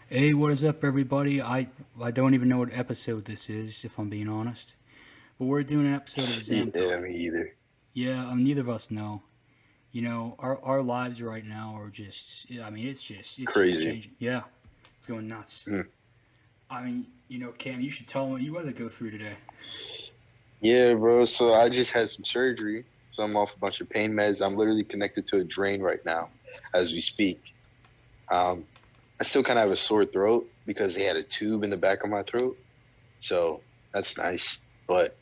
Hey, what is up, everybody? I don't even know what episode this is, if I'm being honest. But we're doing an episode of XAM Yeah, Talk. me either. Yeah, neither of us know. Our lives right now are just. Yeah, I mean, it's just Crazy. changing. Yeah, it's going nuts. Mm. I mean, Cam, you should tell me what you had to go through today. Yeah, bro. So I just had some surgery. So I'm off a bunch of pain meds. I'm literally connected to a drain right now as we speak. Um, I still kind of have a sore throat because they had a tube in the back of my throat. So that's nice. But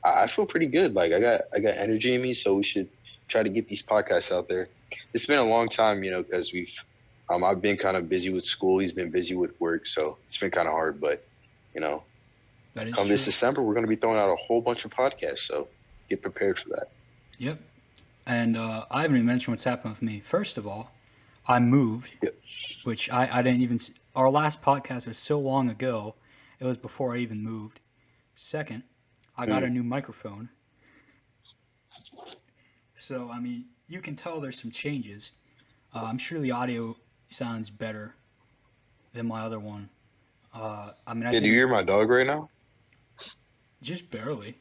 I feel pretty good. Like I got energy in me. So we should try to get these podcasts out there. It's been a long time, because I've been kind of busy with school. He's been busy with work. So it's been kind of hard. But, you know, That is come this true. December, we're going to be throwing out a whole bunch of podcasts. So get prepared for that. Yep. And I haven't even mentioned what's happened with me. First of all, I moved, Yep. which I didn't even. Our last podcast was so long ago, it was before I even moved. Second, I got a Mm. new microphone. So, I mean, you can tell there's some changes. I'm sure the audio sounds better than my other one. I mean, I Yeah, do you think hear my dog right now? just barely.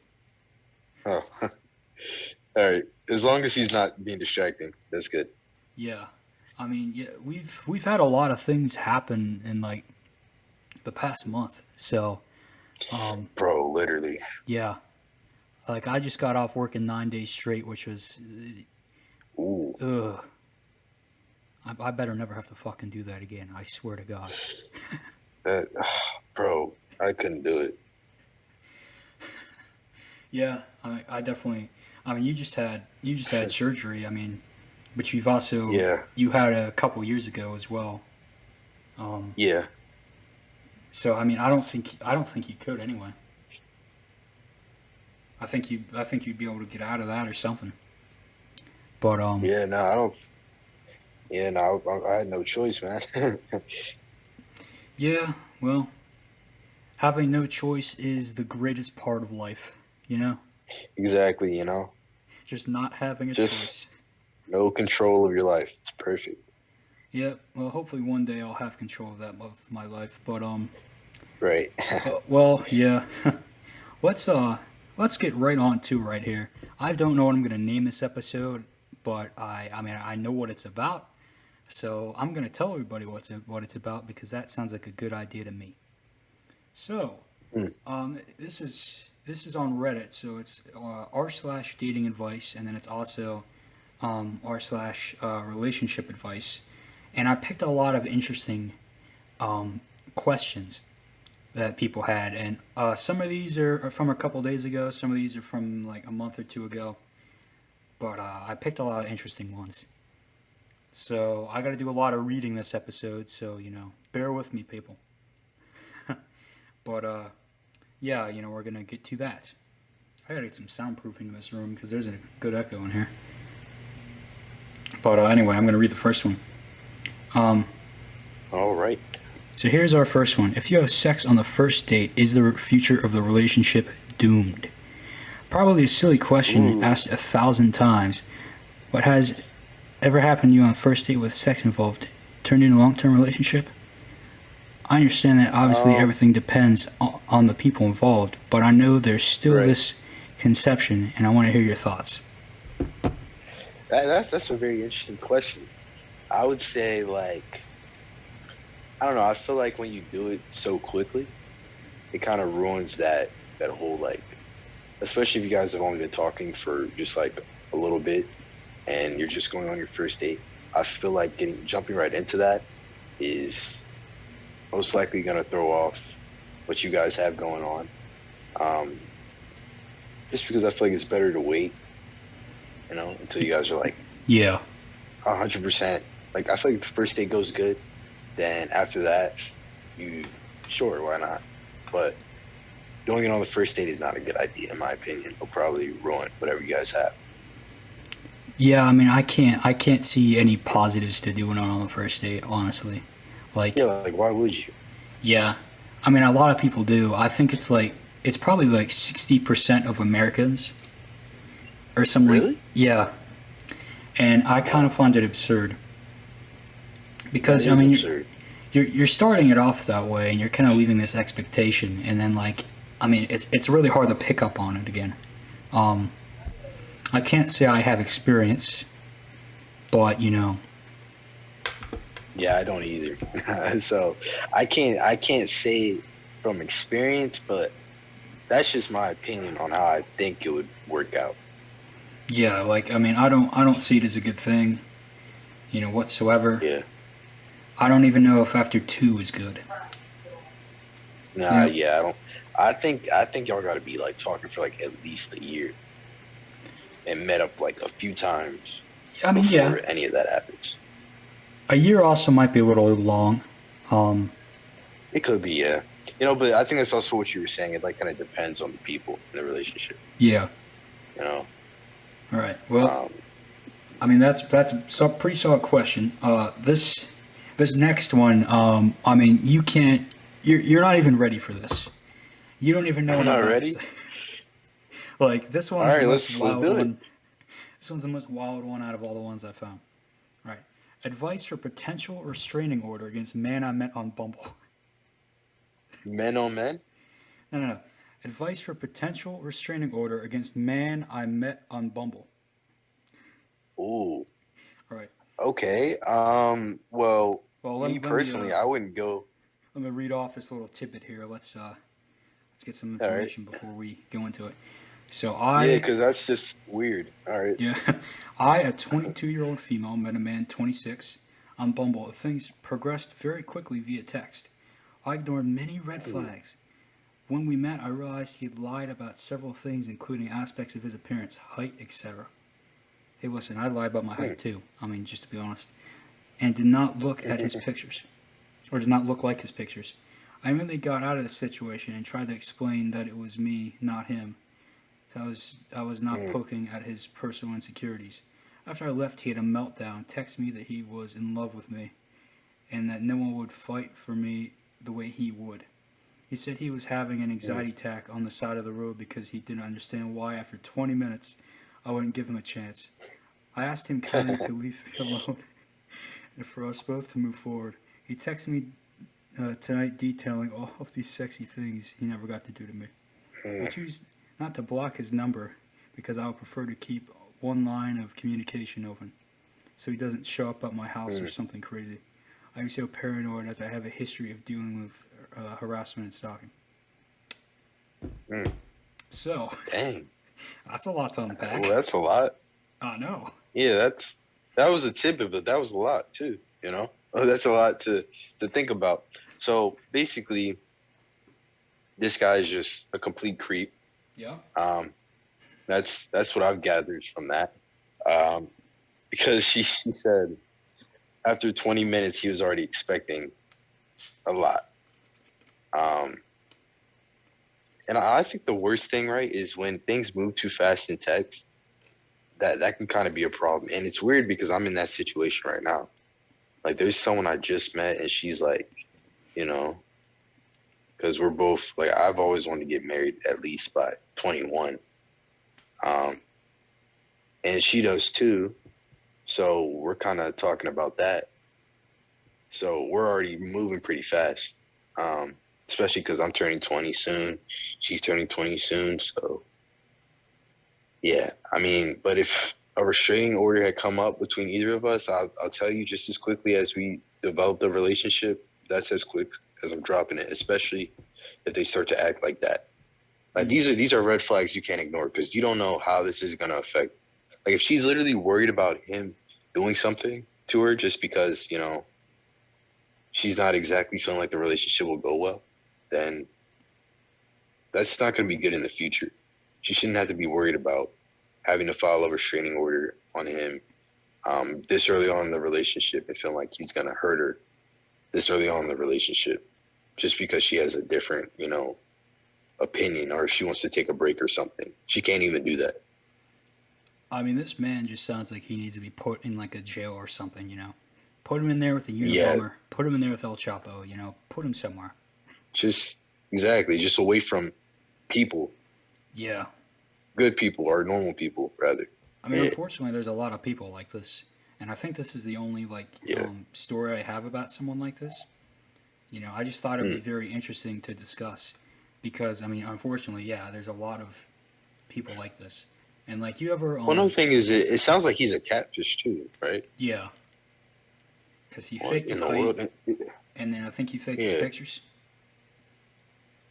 Oh, all right. As long as he's not being distracting, that's good. Yeah. I mean, yeah, we've had a lot of things happen in like the past month. So, um, Bro, literally. yeah, like I just got off working 9 days straight, which was, Ooh, ugh. I better never have to fucking do that again. I swear to God. that, bro, I couldn't do it. Yeah, I definitely. I mean, you just had surgery. I mean, but you've also Yeah, you had a couple years ago as well. Um, yeah. so I mean, I don't think you could anyway. I think you'd be able to get out of that or something. But Yeah, no, I don't. Yeah, no, I had no choice, man. yeah, well, having no choice is the greatest part of life. You know, Exactly, just not having a just choice. no control of your life. It's perfect. Yeah, well, hopefully one day I'll have control of that of my life. But Right. well, yeah. Let's let's get right on to right here. I don't know what I'm gonna name this episode, but I mean I know what it's about. So I'm gonna tell everybody what it's about because that sounds like a good idea to me. So Mm. this is on Reddit. So it's r slash dating advice, and then it's also r slash relationship advice. And I picked a lot of interesting questions that people had, and some of these are from a couple days ago. Some of these are from like a month or two ago. But I picked a lot of interesting ones. So I got to do a lot of reading this episode. So bear with me, people. But yeah, we're gonna get to that. I gotta get some soundproofing in this room because there's a good echo in here. But anyway, I'm gonna read the first one. Um, All right. so here's our first one. If you have sex on the first date, is the future of the relationship doomed? Probably a silly question Ooh. asked 1,000 times. What has ever happened to you on a first date with sex involved turned into a long-term relationship? I understand that obviously Um. everything depends on the people involved, but I know there's still Right. this conception, and I want to hear your thoughts. That's a very interesting question. I would say like I don't know. I feel like when you do it so quickly, it kind of ruins that whole like, especially if you guys have only been talking for just like a little bit and you're just going on your first date. I feel like getting jumping right into that is most likely going to throw off what you guys have going on. Um, just because I feel like it's better to wait, until you guys are like Yeah, 100%. Like I feel like if the first date goes good, then after that, you sure why not? But doing it on the first date is not a good idea in my opinion. It'll probably ruin whatever you guys have. yeah. I mean, I can't see any positives to doing it on the first date, honestly. Yeah, Like, like why would you? yeah, I mean, a lot of people do. I think it's probably like 60% of Americans or something like Really? yeah. And I kind of Wow, find it absurd that because I is mean, absurd. you're starting it off that way, and you're kind of leaving this expectation, and then like, I mean, it's really hard to pick up on it again. Um, I can't say I have experience, but Yeah, I don't either. So I can't say from experience, but that's just my opinion on how I think it would work out. yeah, like I mean, I don't see it as a good thing, whatsoever. Yeah. I don't even know if after two is good. You Nah, know, yeah, I don't. I think y'all got to be like talking for like at least a year and met up like a few times I mean, yeah, before any of that happens. a year also might be a little long. Um, It could be, yeah. But I think that's also what you were saying. It like kind of depends on the people in the relationship. yeah. You know. All right. Well, Um. I mean, that's a pretty solid question. This next one, I mean, you can't. You're not even ready for this. You don't even know I'm what I'm not about to ready. say. Like this All one's the right, most let's wild do it. one. This one's the most wild one out of all the ones I found. All right. Advice for potential restraining order against man I met on Bumble. Men on men. No, no, no. Advice for potential restraining order against man I met on Bumble. Ooh. All right. Okay. Well, Well, me personally, I wouldn't go. let me read off this little tidbit here. Let's get some All right. information before we go into it. So Yeah, I, because that's just weird. All right. yeah, I, a 22-year-old female, met a man 26 on Bumble. Things progressed very quickly via text. I ignored many red Ooh. flags. When we met, I realized he had lied about several things, including aspects of his appearance, height, etc. Hey, listen, I lied about my Hmm. height too. I mean, just to be honest. And did not look at his pictures, or did not look like his pictures. I immediately got out of the situation and tried to explain that it was me, not him. So I was not Hmm. poking at his personal insecurities. After I left, he had a meltdown, texted me that he was in love with me, and that no one would fight for me the way he would. He said he was having an Hmm. anxiety attack on the side of the road because he didn't understand why after 20 minutes I wouldn't give him a chance. I asked him kindly to leave me alone and for us both to move forward. He texted me tonight detailing all of these sexy things he never got to do to me. I Hmm. choose not to block his number because I would prefer to keep one line of communication open so he doesn't show up at my house or Hmm. something crazy. I'm so paranoid as I have a history of dealing with harassment and stalking. Hmm. So, Dang. that's a lot to Well, unpack. that's a lot. I know. Yeah, that was a tidbit, but that was a lot too. Oh, that's a lot to think about. So basically, this guy is just a complete creep. Yeah. Um, that's what I've gathered from that. Um, because she said after 20 minutes he was already expecting a lot. Um, and I think the worst thing, right, is when things move too fast in text. That can kind of be a problem, and it's weird because I'm in that situation right now. Like, there's someone I just met, and she's like, you know, because we're both like I've always wanted to get married at least by 21, um, and she does too. So we're kind of talking about that. So we're already moving pretty fast, um, especially because I'm turning 20 soon. She's turning 20 soon. So yeah, I mean, but if a restraining order had come up between either of us, I'll tell you just as quickly as we develop the relationship. That's as quick as I'm dropping it, especially if they start to act like that. Like Mm. these are red flags you can't ignore because you don't know how this is gonna affect. Like if she's literally worried about him doing something to her just because she's not exactly feeling like the relationship will go well, then that's not gonna be good in the future. She shouldn't have to be worried about having to file a restraining order on him this early on in the relationship and feeling like he's gonna hurt her this early on in the relationship just because she has a different opinion or if she wants to take a break or something. She can't even do that. I mean, this man just sounds like he needs to be put in like a jail or something. Put him in there with the Yeah, Unabomber. Put him in there with El Chapo. Put him somewhere. just exactly, just away from people, Yeah. good people or normal people rather. I mean, Yeah, unfortunately, there's a lot of people like this, and I think this is the only like yeah. story I have about someone like this. I just thought it'd Hmm. be very interesting to discuss because I mean, unfortunately, yeah, there's a lot of people like this, and like you ever One other thing is, it sounds like he's a catfish too, right? yeah, because he What faked in his the height, world? and then I think he faked his Yeah, pictures.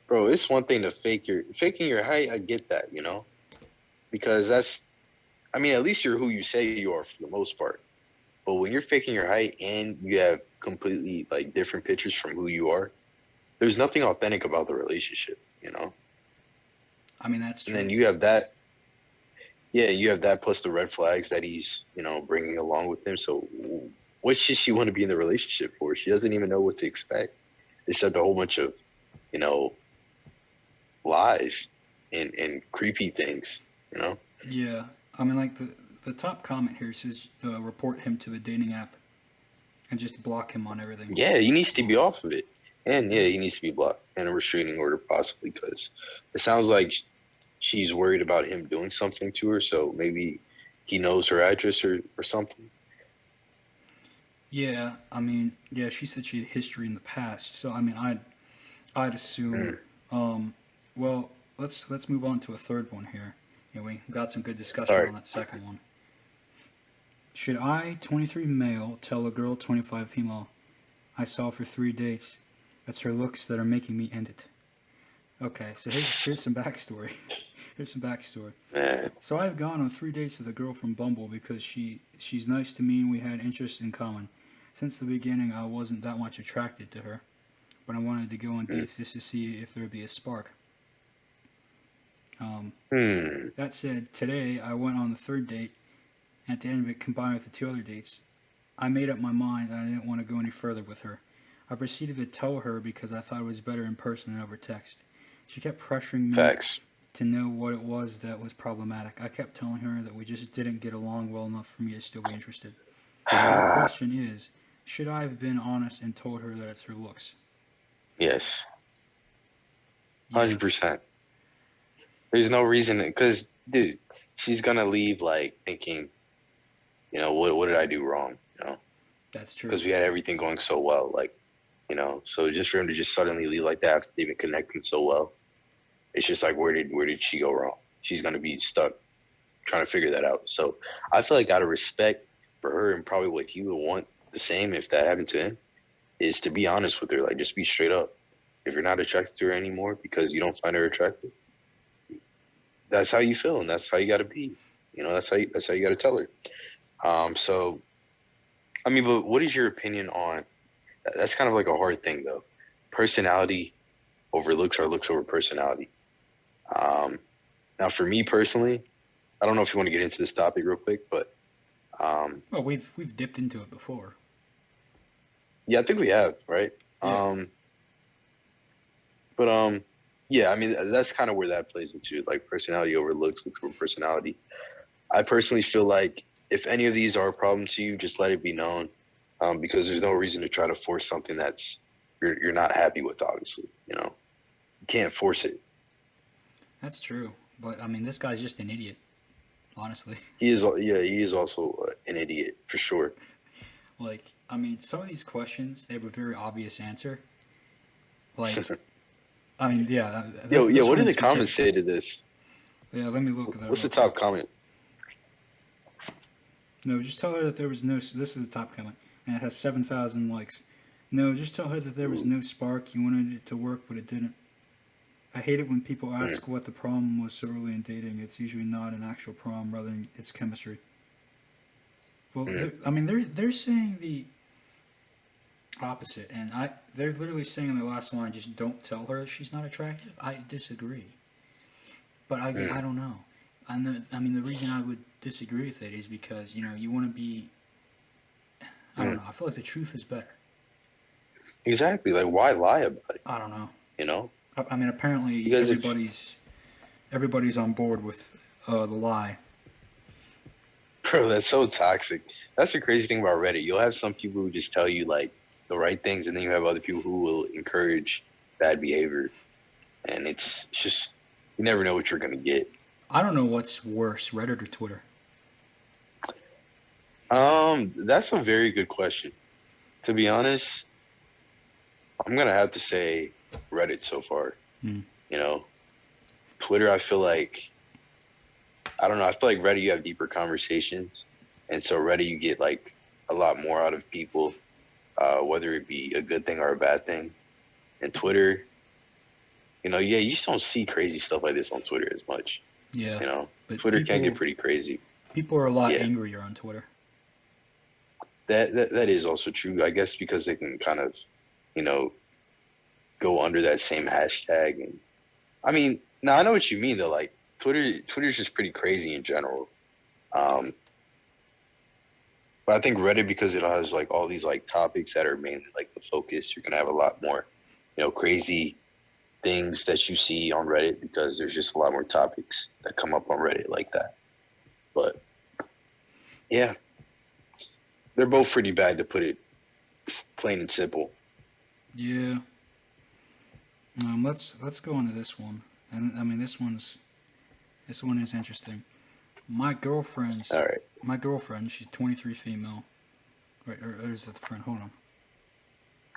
bro, it's one thing to faking your height. I get that, because that's. I mean, at least you're who you say you are for the most part. But when you're faking your height and you have completely like different pictures from who you are, there's nothing authentic about the relationship. I mean, that's And then true. you have that, yeah, you have that plus the red flags that he's bringing along with him. So what should she want to be in the relationship for? She doesn't even know what to expect, except a whole bunch of, you know, lies and creepy things, you know? Yeah, I mean, like the top comment here says report him to the dating app and just block him on everything. Yeah, he needs to be off of it. And yeah, Yeah, he needs to be blocked and a restraining order possibly because it sounds like she's worried about him doing something to her. So maybe he knows her address or something. yeah. I mean, yeah. She said she had history in the past, so I mean, I'd assume. Mm. Um, well, let's move on to a third one here. We got some good All discussion right. on that second one. Should I, 23 male, tell a girl, 25 female, I saw for 3 dates? That's her looks that are making me end it. Okay, so here's some backstory. Here's some backstory. Man. So I've gone on 3 dates with a girl from Bumble because she's nice to me and we had interests in common. Since the beginning, I wasn't that much attracted to her, but I wanted to go on Mm. dates just to see if there would be a spark. Um, Hmm. that said, today I went on the third date. And at the end of it, combined with the two other dates, I made up my mind that I didn't want to go any further with her. I proceeded to tell her because I thought it was better in person than over text. She kept pressuring me Facts. to know what it was that was problematic. I kept telling her that we just didn't get along well enough for me to still be interested. My question is, should I have been honest and told her that it's her looks? Yes. Yeah, 100%. There's no reason because, dude, she's gonna leave like thinking, what did I do wrong? that's true. Because we had everything going so well, like, so just for him to just suddenly leave like that after they've been connecting so well, it's just like where did she go wrong? She's gonna be stuck trying to figure that out. So I feel like out of respect for her and probably what he would want the same if that happened to him is to be honest with her, like just be straight up. If you're not attracted to her anymore because you don't find her attractive, that's how you feel and that's how you got to be. That's how you got to tell her. So I mean, but what is your opinion on? That's kind of like a hard thing though. Personality over looks or looks over personality. Um, Now, for me personally, I don't know if you want to get into this topic real quick, but um, Well, we've dipped into it before. yeah, I think we have, right? Yeah, But yeah, I mean that's kind of where that plays into like personality over looks, looks over personality. I personally feel like if any of these are a problem to you, just let it be known, because there's no reason to try to force something that's you're not happy with. Obviously, you can't force it. that's true. But I mean, this guy's just an idiot, honestly. Yeah, he is also an idiot for sure. Like, I mean, some of these questions they have a very obvious answer. Like, I mean, yeah, Yo, yeah, this what one did in the comments specific. say to this? Yeah, let me look at that What's real the top quick. comment? No, just tell her that there was no. This is the top comment, and it has 7,000 likes. No, just tell her that there was Ooh. no spark. You wanted it to work, but it didn't. I hate it when people Hmm. ask what the problem was so early in dating. It's usually not an actual problem, rather than it's chemistry. Well, Hmm. I mean, they're saying the opposite, and they're literally saying in the last line, just don't tell her she's not attractive. I disagree, but I Hmm. don't know. I mean, the reason I would disagree with it is because you want to be. I don't Hmm. know. I feel like the truth is better. Exactly. Like, why lie about it? I don't know. You know, I mean, apparently because if everybody's on board with the lie. bro, that's so toxic. That's the crazy thing about Reddit. You'll have some people who just tell you like the right things, and then you have other people who will encourage bad behavior, and it's just you never know what you're gonna get. I don't know what's worse, Reddit or Twitter. That's a very good question. To be honest, I'm gonna have to say Reddit so far. Hmm. You know, Twitter. I feel like I don't know. I feel like Reddit you have deeper conversations, and so Reddit you get like a lot more out of people, whether it be a good thing or a bad thing. And Twitter, yeah, you just don't see crazy stuff like this on Twitter as much. Yeah, You know, but Twitter can get pretty crazy. people are a lot Yeah, angrier on Twitter. that is also true. I guess because they can kind of, you know, go under that same hashtag. And I mean, now I know what you mean though. Like Twitter's just pretty crazy in general. Um, but I think Reddit because it has like all these like topics that are mainly like the focus. You're gonna have a lot more, crazy things that you see on Reddit because there's just a lot more topics that come up on Reddit like that. But yeah, they're both pretty bad to put it plain and simple. Yeah. Let's go into this one, and I mean this one is interesting. My girlfriend's All right. my girlfriend, she's 23 female. Right, or is it the friend? Hold on.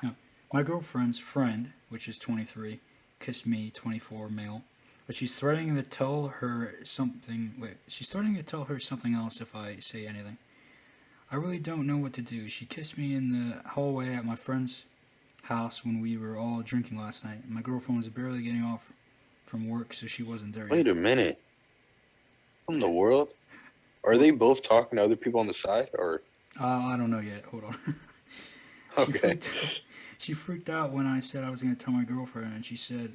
No, my girlfriend's friend, which is 23, kissed me, 24 male. But she's threatening to tell her something. Wait, she's threatening to tell her something else if I say anything. I really don't know what to do. She kissed me in the hallway at my friend's house when we were all drinking last night. My girlfriend was barely getting off from work, so she wasn't there yet. Wait a minute. What in the world? Are What? they both talking to other people on the side, or I don't know yet. Hold on. she okay? freaked. She freaked out when I said I was going to tell my girlfriend, and she said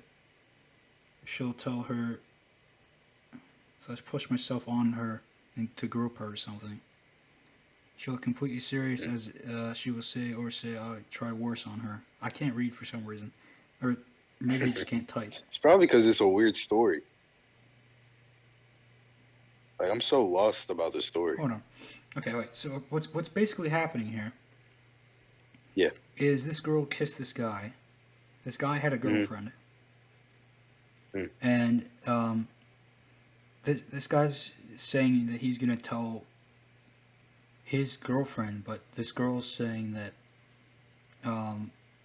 she'll tell her. So I pushed myself on her and to grope her or something. She looked completely serious as she will say I'll try worse on her. I can't read for some reason, or maybe I just can't type. It's probably because it's a weird story. Like I'm so lost about the story. Hold on. Okay, wait. So what's basically happening here Yeah. is this girl kissed this guy. This guy had a girlfriend, Mm. and this guy's saying that he's gonna tell his girlfriend, but this girl's saying that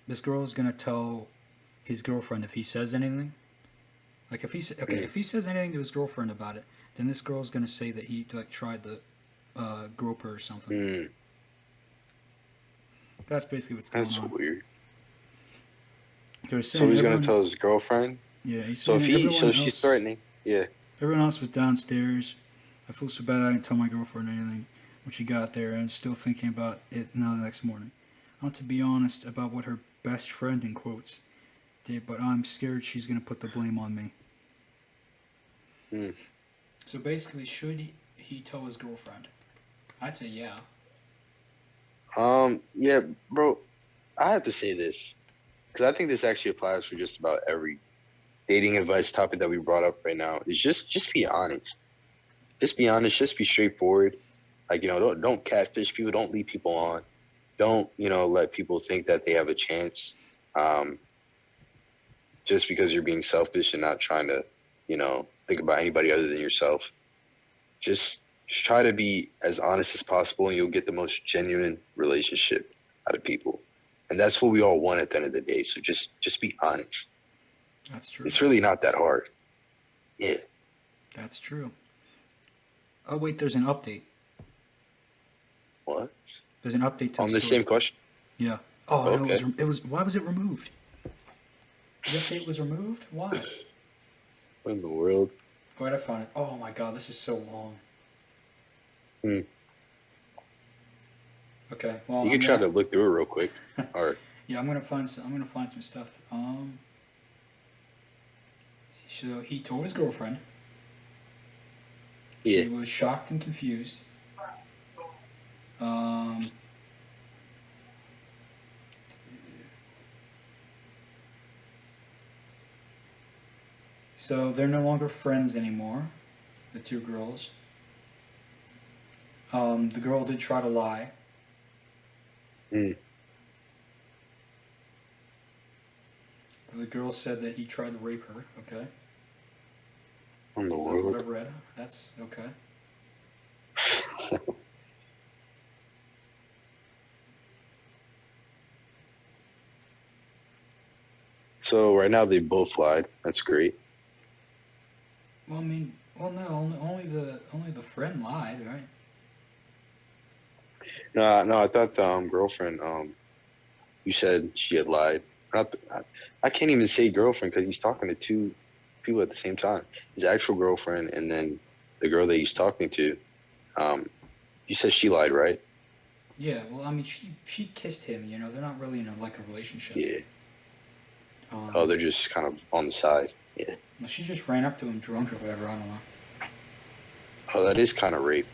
this girl's gonna tell his girlfriend if he says anything. Like if he says anything to his girlfriend about it, then this girl's gonna say that he like tried to grope her or something. Mm. That's basically what's going That's on. weird. They're So saying he's gonna everyone, tell his girlfriend. yeah, he's So saying if that he, so everyone she's else, threatening. Yeah. everyone else was downstairs. I feel so bad I didn't tell my girlfriend anything when she got there, and still thinking about it now the next morning. I want to be honest about what her best friend in quotes did, but I'm scared she's gonna put the blame on me. Mm. So basically, should he tell his girlfriend? I'd say yeah. Yeah, bro. I have to say this because I think this actually applies for just about every dating advice topic that we brought up right now. Is just be honest. Just be honest. Just be straightforward. Like don't catfish people. Don't lead people on. Don't let people think that they have a chance. Um, just because you're being selfish and not trying to think about anybody other than yourself. Just try to be as honest as possible, and you'll get the most genuine relationship out of people. And that's what we all want at the end of the day. So just be honest. That's true. It's really not that hard. Yeah. That's true. Oh wait, there's an update. What? There's an update to On the the story. same question? Yeah. Oh no, Okay. it was. Why was it removed? The update was removed. Why? What in the world? Why'd I find it? Oh my god, this is so long. Hmm. Okay. Well, You can try to look through it real quick. Or Yeah, I'm gonna find some stuff. So he told his girlfriend. yeah. She was shocked and confused. Um. So they're no longer friends anymore, the two girls. The girl did try to lie. Hmm. The girl said that he tried to rape her. Okay, What in the that's what world? I've read. That's okay. So right now they both lied. That's great. Well, I mean, well, no, only the friend lied, right? No, no, I thought the girlfriend. You said she had lied. Not. I can't even say girlfriend because he's talking to two people at the same time. His actual girlfriend and then the girl that he's talking to. Um, you said she lied, right? Yeah. Well, I mean, she kissed him. You know, they're not really in a relationship. Yeah. Oh, Um, they're just kind of on the side. Yeah. well, she just ran up to him drunk or whatever. I don't know. Oh, that is kind of rape.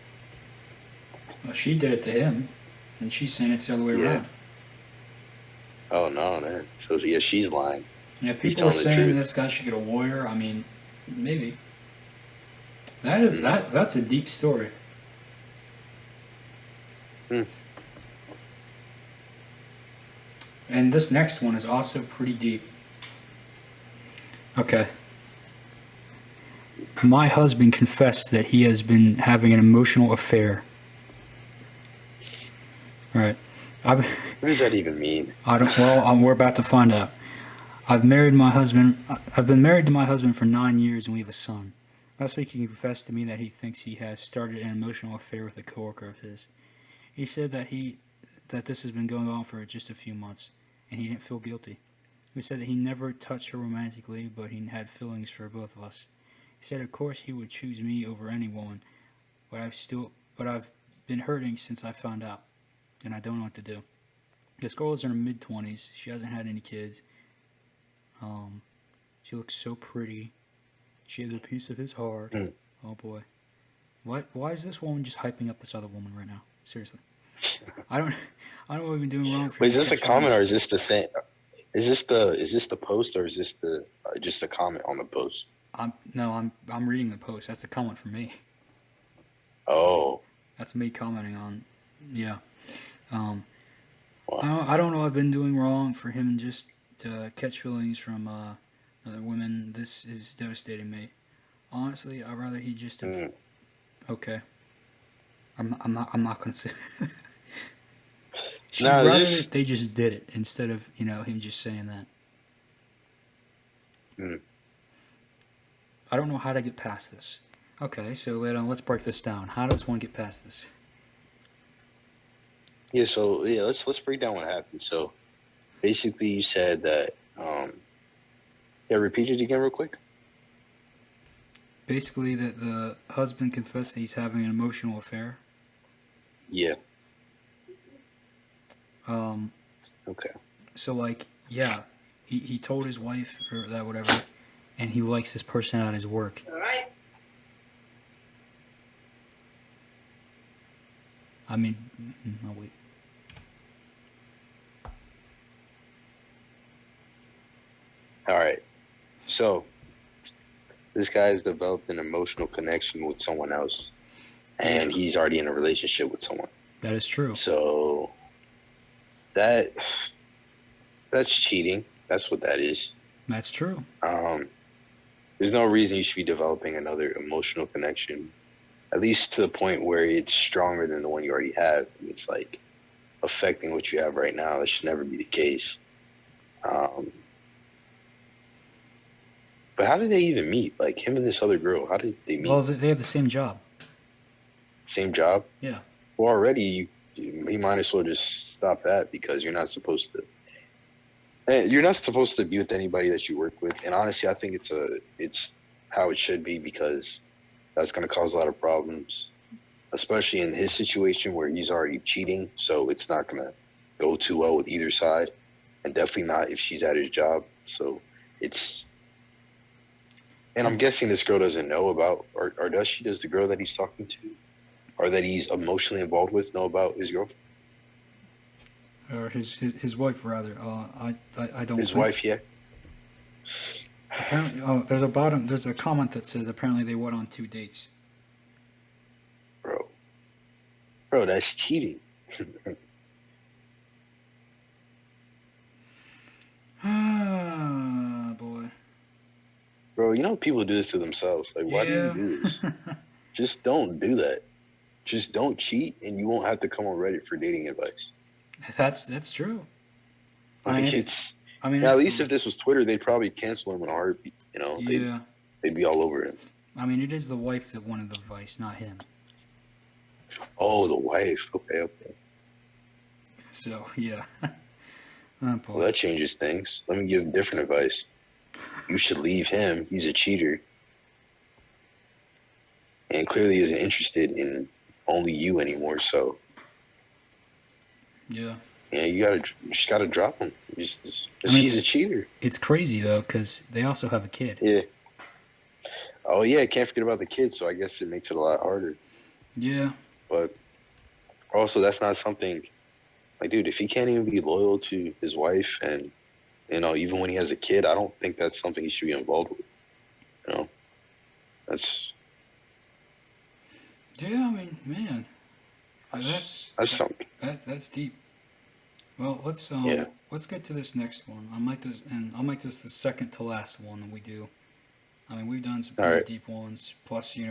Well, she did it to him, and she's saying it's the other way Yeah. around. Oh no, man. So yeah, she's lying. Yeah, He's people are telling the saying truth. this guy should get a lawyer. I mean, maybe that's a deep story. Mm. And this next one is also pretty deep. Okay. My husband confessed that he has been having an emotional affair. All right. I've, What does that even mean? I don't. Well, we're about to find out. I've married my husband. I've been married to my husband for 9 years, and we have a son. Last week, he confessed to me that he thinks he has started an emotional affair with a coworker of his. He said that this has been going on for just a few months, and he didn't feel guilty. He said that he never touched her romantically, but he had feelings for both of us. He said, of course, he would choose me over any woman, but I've been hurting since I found out, and I don't know what to do. This girl is in her mid-20s. She hasn't had any kids. She looks so pretty. She has a piece of his heart. Mm. Oh boy. Why is this woman just hyping up this other woman right now? Seriously. I don't know what we've been doing wrong for Wait, him is to this a catch comment feelings. or is this the same? Is this the post or is this the just a comment on the post? I'm reading the post. That's a comment from me. Oh, That's me commenting on yeah. Um wow. I don't know what I've been doing wrong for him just to catch feelings from other women. This is devastating me. Honestly, I'd rather he just have Mm. okay. I'm not gonna say she'd Now, is rather this? if they just did it instead of, him just saying that. Mm. I don't know how to get past this. Okay, so let's break this down. How does one get past this? Yeah. So yeah, let's break down what happened. So basically, you said that. Yeah, repeat it again real quick. Basically, that the husband confessed that he's having an emotional affair. Yeah. Um, Okay. so like, yeah, he told his wife or that whatever, and he likes this person at his work. All right. I mean, oh wait. All right. So this guy's developed an emotional connection with someone else, and Yeah, he's already in a relationship with someone. that is true. So that that's cheating. That's what that is. That's true. Um, there's no reason you should be developing another emotional connection, at least to the point where it's stronger than the one you already have. And it's like affecting what you have right now. That should never be the case. Um, but how did they even meet? Like him and this other girl, how did they Well, meet? they have the same job. Same job? Yeah. Well, already you might as well just stop that because you're not supposed to. You're not supposed to be with anybody that you work with. And honestly, I think it's how it should be because that's going to cause a lot of problems, especially in his situation where he's already cheating. So it's not going to go too well with either side, and definitely not if she's at his job. So it's, and I'm guessing this girl doesn't know about, or does she? Does the girl that he's talking to, or that he's emotionally involved with, know about his girlfriend? Or his wife rather. I don't His think. wife, yeah. Apparently, there's a comment that says apparently they went on 2 dates. Bro, bro, that's cheating. Ah, boy. Bro, you know people do this to themselves. Like, why do you Yeah. do this? Just don't do that. Just don't cheat, and you won't have to come on Reddit for dating advice. That's true. I mean, Like, it's. it's I mean, Now, at it's least the if this was Twitter, they'd probably cancel him in a heartbeat. yeah. They'd be all over him. I mean, it is the wife that wanted the vice, not him. Oh, the wife. Okay, okay. So yeah. Oh Well, boy. that changes things. Let me give him different advice. You should leave him. He's a cheater, and clearly isn't interested in only you anymore. So, Yeah. yeah, you just gotta drop him. I mean, He's a cheater. it's crazy though because they also have a kid. Yeah. Oh yeah, can't forget about the kids. So I guess it makes it a lot harder. Yeah. But also, that's not something like, dude. If he can't even be loyal to his wife, and even when he has a kid, I don't think that's something he should be involved with. You know, that's Yeah. I mean, man, that's that's something. that's deep. Well, Yeah. let's get to this next one. I'll make this the second to last one that we do. I mean, we've done some All pretty right. deep ones. Plus, you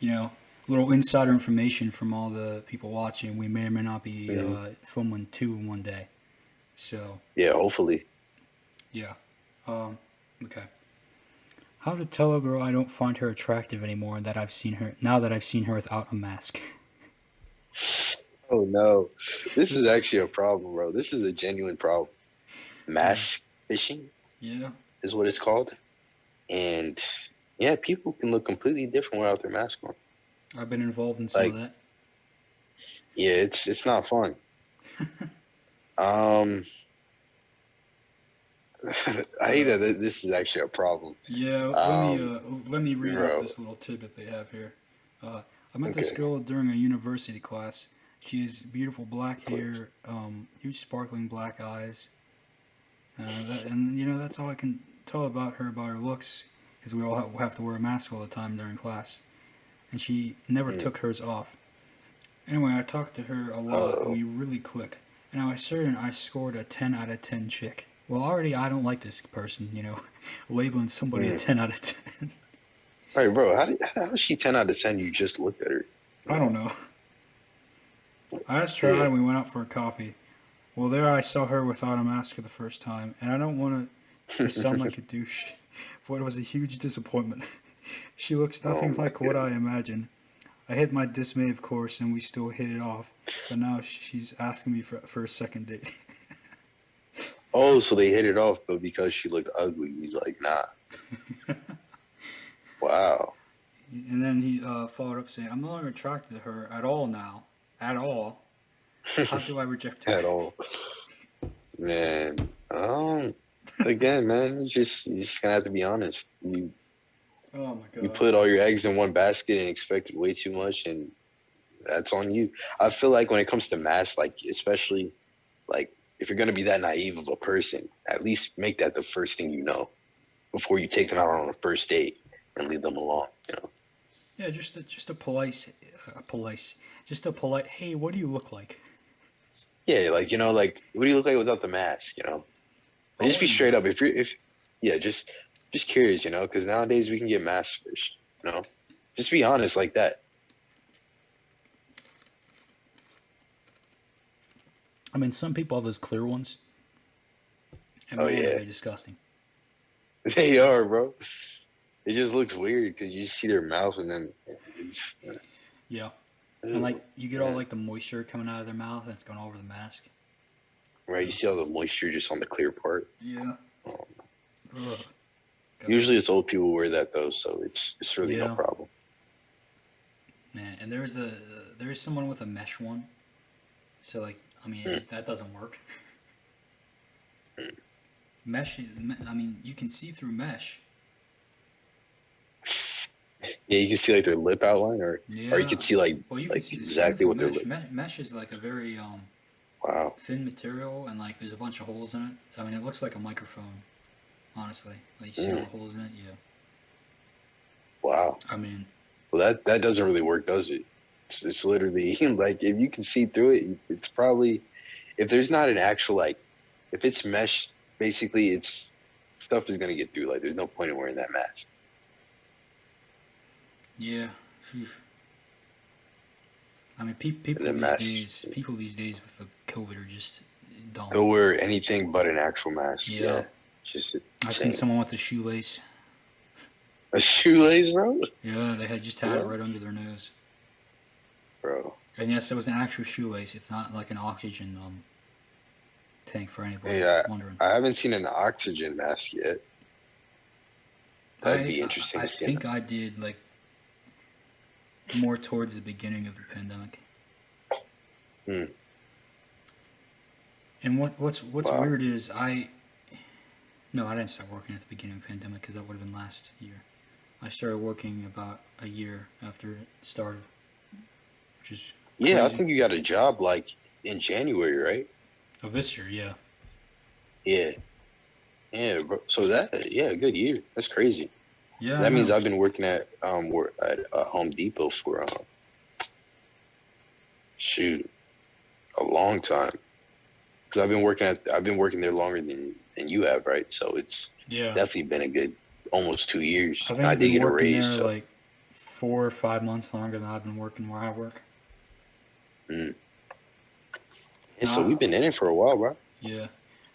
know, little insider information from all the people watching. We may or may not be Hmm. filming two in one day. So, Yeah. Hopefully. yeah. Okay. How to tell a girl I don't find her attractive anymore that I've seen her now that I've seen her without a mask. Oh no, this is actually a problem, bro. This is a genuine problem. Yeah. Mask fishing Yeah. is what it's called, and yeah, people can look completely different without their mask on. I've been involved in some of Like, that. yeah, it's not fun. Um, I hate that this is actually a problem. Yeah, Um, let me read up bro. this little tidbit they have here. I met this Okay. girl during a university class. She has beautiful black hair, huge sparkling black eyes, and that's all I can tell about her looks, because we all have to wear a mask all the time during class, and she never Mm. took hers off. Anyway, I talked to her a lot, and Oh. we really clicked. And I was certain I scored a 10 out of 10 chick. Well, already I don't like this person, labeling somebody a Mm. 10 out of 10. All right, bro. How is she 10 out of 10? You just looked at her. I don't know. I asked her out Yeah. and we went out for a coffee. Well, there I saw her without a mask for the first time, and I don't want to sound like a douche, but it was a huge disappointment. She looks Oh nothing my like what I goodness. imagined. I hid my dismay, of course, and we still hit it off, but now she's asking me for a second date. Oh, so they hit it off, but because she looked ugly, he's like, nah. Wow. And then he followed up saying, I'm no longer attracted to her at all now. At all. How do I reject her? At all. Man. Again, man, you just gonna have to be honest. Oh my You god. put all your eggs in one basket and expected way too much, and that's on you. I feel like when it comes to mass, like, especially like, if you're gonna be that naive of a person, at least make that the first thing you know before you take them out on a first date and leave them alone. Yeah, just a polite, hey, what do you look like? Yeah, like, like, what do you look like without the mask? I Just be wouldn't know. straight up. Yeah, just curious, because nowadays we can get mass fished. Just be honest like that. I mean, some people have those clear ones, and Oh man, are yeah, they disgusting. they are, bro. It just looks weird because you just see their mouth and then Yeah. And ew, like, you get all yeah, like the moisture coming out of their mouth and it's going all over the mask. right. You Ugh. see all the moisture just on the clear part. Yeah. Um, Ugh. God. Usually it's old people wear that though, so it's really no Yeah. problem. Man, and there's someone with a mesh one. So like, I mean, Mm, that doesn't work. mm. I mean, you can see through mesh. Yeah, you can see like their lip outline, or you can Yeah. see like Well, you can like see the skin exactly through what their mesh. lip. Mesh is like a very Wow. thin material, and like there's a bunch of holes in it. I mean, it looks like a microphone, honestly. Like you see all Mm, the holes in it. Yeah. wow. I mean, Well, that doesn't really work, does it? It's literally like, if you can see through it, it's probably, if there's not an actual, like, if it's mesh, basically it's stuff is gonna get through. Like, there's no point in wearing that mask. yeah. Phew. I mean, And then mask. people these days with the COVID are just dumb. Go wear anything but an actual mask. Yeah. Yeah. Just I've seen insane. someone with a shoelace. A shoelace, bro? Yeah, they had just had it What? right under their nose. Bro. And yes, it was an actual shoelace. It's not like an oxygen tank for anybody Hey, wondering. I haven't seen an oxygen mask yet. That'd be interesting I to see. think I did like more towards the beginning of the pandemic. Hmm. And what's Wow. weird is I didn't start working at the beginning of the pandemic because that would have been last year. I started working about a year after it started, which is Yeah, I crazy. think you got a job like in January, right? Of this year, yeah. Yeah. Yeah, bro. So yeah, a good year. That's crazy. Yeah, I That means know. I've been working at Home Depot for shoot, a long time. Because I've been working there longer than you have, right? So it's Yeah. definitely been a good almost 2 years. I And think I you've did been get a working raise, there so like 4 or 5 months longer than I've been working where I work. mm. And so No, we've been in it for a while, bro. yeah.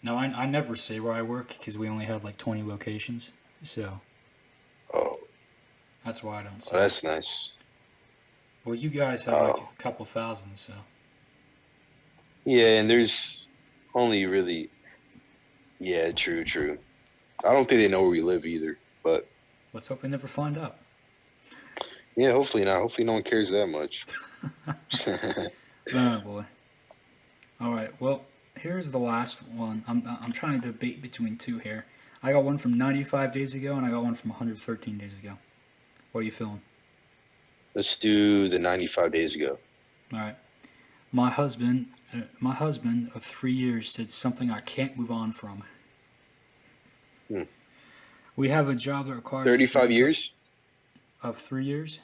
No, I never say where I work because we only have like 20 locations. So Oh, that's why I don't oh, say. that's nice. Well, you guys have like Oh, a couple thousand, so yeah, and there's only really, yeah, true, true. I don't think they know where we live either, but let's hope we never find out. yeah, hopefully not. Hopefully no one cares that much. Oh boy. All right. Well, here's the last one. I'm trying to debate between two here. I got one from 95 days ago, and I got one from 113 days ago. What are you feeling? Let's do the 95 days ago. All right. My husband of 3 years said something I can't move on from. Hmm. We have a job that requires us to 35 wake up. years? Of 3 years?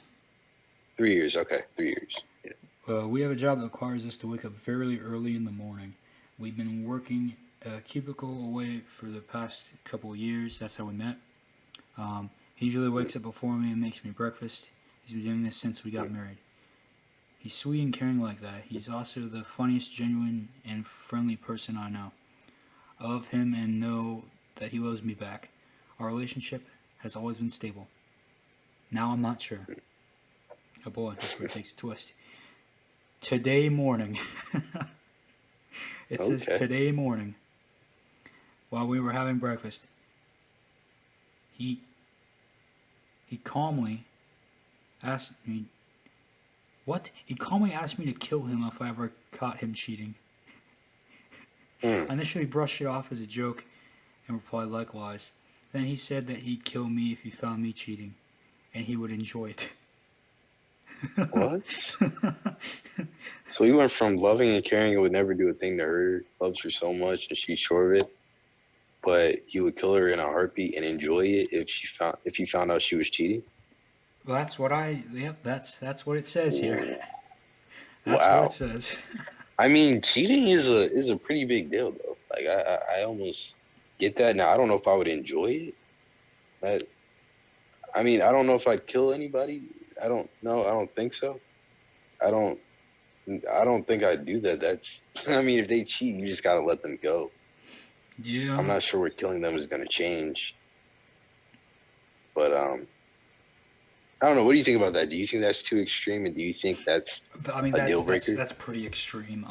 3 years, okay, 3 years. Yeah. We have a job that requires us to wake up very early in the morning. We've been working a cubicle away for the past couple of years. That's how we met. He usually wakes up before me and makes me breakfast. He's been doing this since we got married. He's sweet and caring like that. He's also the funniest, genuine, and friendly person I know. I love him and know that he loves me back. Our relationship has always been stable. Now I'm not sure. Oh boy, that's where it takes a twist. Today morning. It says Okay. today morning. While we were having breakfast. He calmly asked me, what? He calmly asked me to kill him if I ever caught him cheating. I initially brushed it off as a joke and replied likewise. Then he said that he'd kill me if he found me cheating, and he would enjoy it. What? So we went from loving and caring and would never do a thing to her, loves her so much and she's sure of it, but he would kill her in a heartbeat and enjoy it if he found out she was cheating. Well, that's what it says here. That's what it Wow. says. I mean, cheating is a pretty big deal though. Like I almost get that. Now I don't know if I would enjoy it. But, I mean, I don't know if I'd kill anybody. I don't know. I don't think so. I don't. I don't think I'd do that. That's. I mean, if they cheat, you just gotta let them go. Yeah. I'm not sure what killing them is gonna change. But I don't know. What do you think about that? Do you think that's too extreme, and do you think that's I mean, a deal breaker? that's pretty extreme.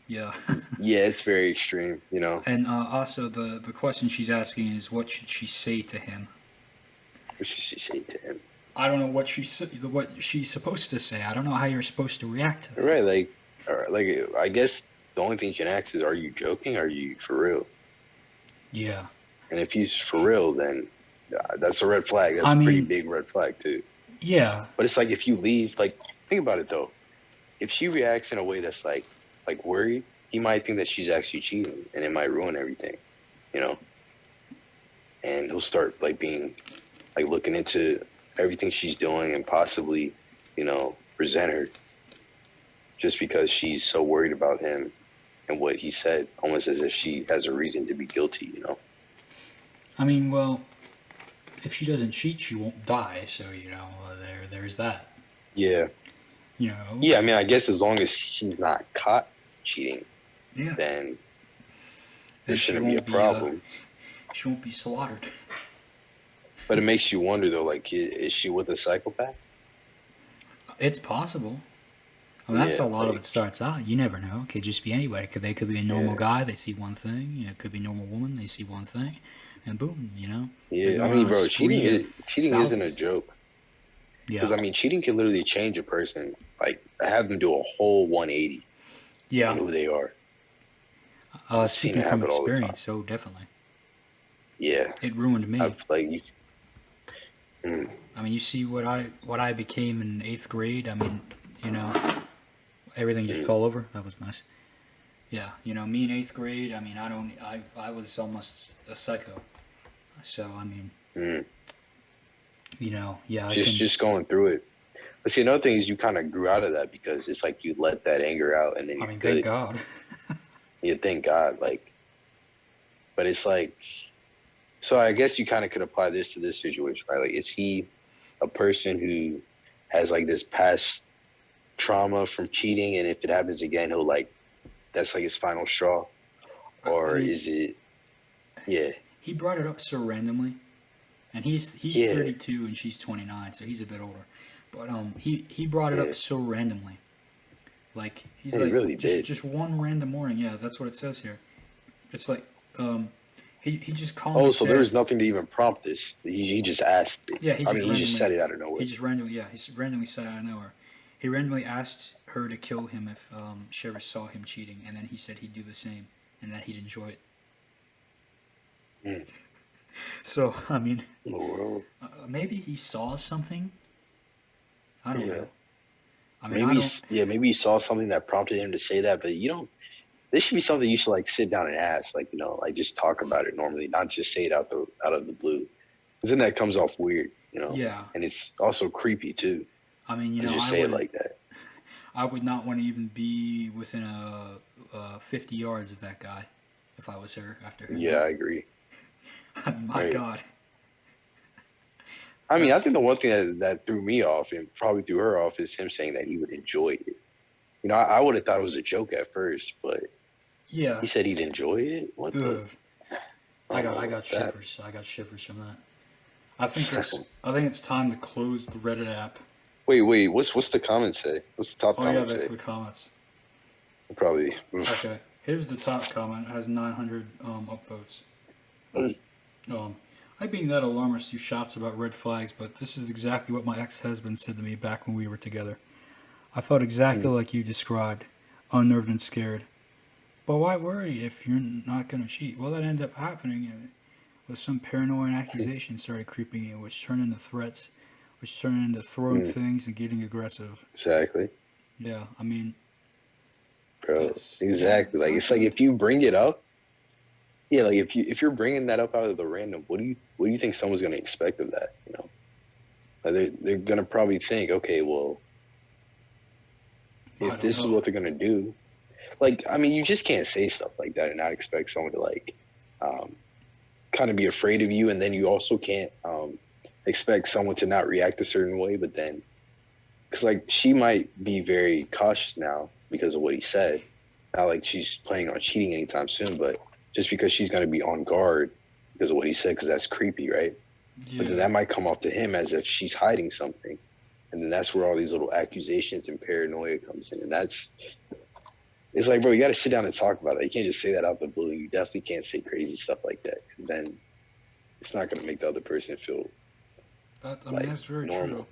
Yeah. Yeah, it's very extreme. You know, And also the question she's asking is what should she say to him? what should she say to him? I don't know what she's supposed to say. I don't know how you're supposed to react to that. Right, like I guess the only thing you can ask is, are you joking? Are you for real? Yeah. And if he's for real, then that's a red flag. That's I a pretty mean, big red flag too. yeah. But it's like if you leave, like think about it though. If she reacts in a way that's like worried, he might think that she's actually cheating, and it might ruin everything, you know. And he'll start like being like looking into everything she's doing and possibly, you know, resent her just because she's so worried about him and what he said, almost as if she has a reason to be guilty, you know. I mean, well, if she doesn't cheat, she won't die. So there's that. Yeah. You know. Yeah, I mean, I guess as long as she's not caught cheating, Yeah. then This and shouldn't be a problem. she won't be slaughtered. But it makes you wonder though, like, is she with a psychopath? It's possible. Well, that's Yeah, how a lot of like, it starts out. You never know. It could just be anybody. They could be a normal yeah, guy. They see one thing. It could be a normal woman. They see one thing, and boom, they're yeah. I going mean, on a bro, spree of cheating isn't a thousands. joke. Because Yeah, I mean, cheating can literally change a person. Like, have them do a whole 180 on yeah. who they are. I've seen Speaking it from happen all the time. experience, so definitely, Yeah, it ruined I've me. like you. Mm, I mean, you see what I became in eighth grade. I mean, you know, everything just mm, fell over. That was nice. Yeah, me in eighth grade. I mean, I was almost a psycho. So I mean, mm. yeah, I can. Just going through it. But see, another thing is you kind of grew out of that because it's like you let that anger out and then I you're mean, thank good. God. You thank God, like. But it's like, so I guess you kind of could apply this to this situation, right? Like, is he a person who has like this past trauma from cheating, and if it happens again, he'll like that's like his final straw, I or mean, is it? Yeah, he brought it up so randomly, and he's yeah, 32 and she's 29, so he's a bit older. But he brought it up yeah. so randomly. Like he's Yeah, he like really did. just one random morning. Yeah, that's what it says here. It's like um he just calmly Oh, so there said, was nothing to even prompt this. He just asked it. yeah, I mean, he just said it out of nowhere. he just randomly said out of nowhere. He randomly asked her to kill him if she ever saw him cheating, and then he said he'd do the same and that he'd enjoy it. Mm. So I mean, In the world. maybe he saw something. I don't Yeah. know. I mean, I don't. Maybe he saw something that prompted him to say that, but you don't. This should be something you should like sit down and ask, like like just talk about it normally, not just say it out of the blue. Because then that comes off weird, Yeah, and it's also creepy too I mean, to just say it like that. I would not want to even be within 50 yards of that guy if I was her after hearing Yeah, that. I agree. I mean, my Right. God, I mean, I that's think the one thing that threw me off and probably threw her off is him saying that he would enjoy it. I would have thought it was a joke at first, but yeah. he said he'd enjoy it. What the? Ugh. I don't know I got about that. shivers. I got shivers from that. I think it's time to close the Reddit app. Wait. What's the comment say? What's the top Oh yeah, comment say? the comments. Probably. Okay, here's the top comment. It has 900 upvotes. I being that alarmist do shots about red flags, but this is exactly what my ex-husband said to me back when we were together. I felt exactly like you described, unnerved and scared. But why worry if you're not gonna cheat? Well, that ended up happening, with some paranoid accusations started creeping in, which turned into threats, which turned into throwing things and getting aggressive. Exactly, Yeah, I mean, bro. Exactly. it's Like not it's like good. if you bring it up, yeah. Like if you're bringing that up out of the random, what do you think someone's gonna expect of that? Like they're gonna probably think, okay, well, I if don't this is know. what they're gonna do, like I mean, you just can't say stuff like that and not expect someone to like, um, kind of be afraid of you, and then you also can't expect someone to not react a certain way, but then because like she might be very cautious now because of what he said. Not like she's planning on cheating anytime soon, but just because she's going to be on guard because of what he said, because that's creepy, right? But then Yeah, that might come off to him as if she's hiding something, and then that's where all these little accusations and paranoia comes in, and that's it's like, bro, you got to sit down and talk about it. You can't just say that out the blue. You definitely can't say crazy stuff like that, because then it's not going to make the other person feel I mean like that's very true. normal.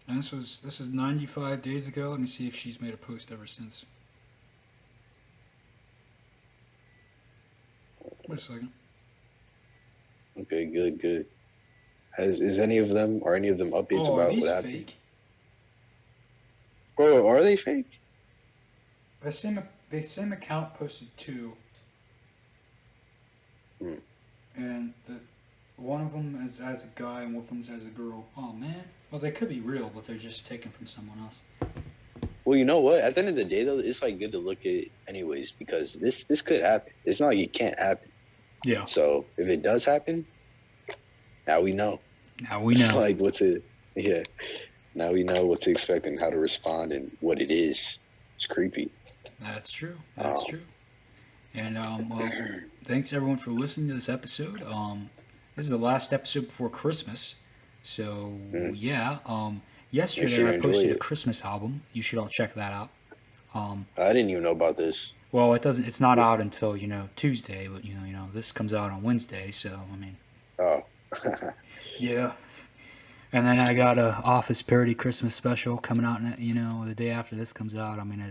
And this is 95 days ago. Let me see if she's made a post ever since. Wait a second. Okay, good. Is any of them are any of them updates Oh, are about these what happened? fake? Bro, are they fake? The same account posted two, Hmm. and one of them is as a guy and one of them is as a girl. Oh man. Well, they could be real, but they're just taken from someone else. Well, you know what? At the end of the day, though, it's like good to look at it anyways because this could happen. It's not like it can't happen. Yeah. So if it does happen, now we know. Now we know. Like yeah. Now we know what to expect and how to respond and what it is. It's creepy. That's true. That's Um, true. And well, thanks everyone for listening to this episode. This is the last episode before Christmas. So Mm. yeah, Make yesterday sure I you enjoy posted a it. Christmas album. You should all check that out. I didn't even know about this. Well, it doesn't. It's not This. out until Tuesday, but this comes out on Wednesday. So I mean, Oh. yeah. And then I got a Office Parody Christmas special coming out. The day after this comes out. I mean,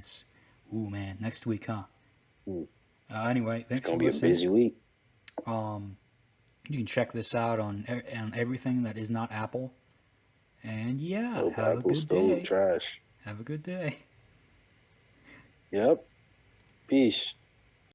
ooh man, next week, huh? Mm. Anyway, It's thanks for gonna be a listening. busy week. You can check this out on everything that is not Apple. And yeah, Nope, have a Apple's good still day. trash. Have a good day. Yep. Peace.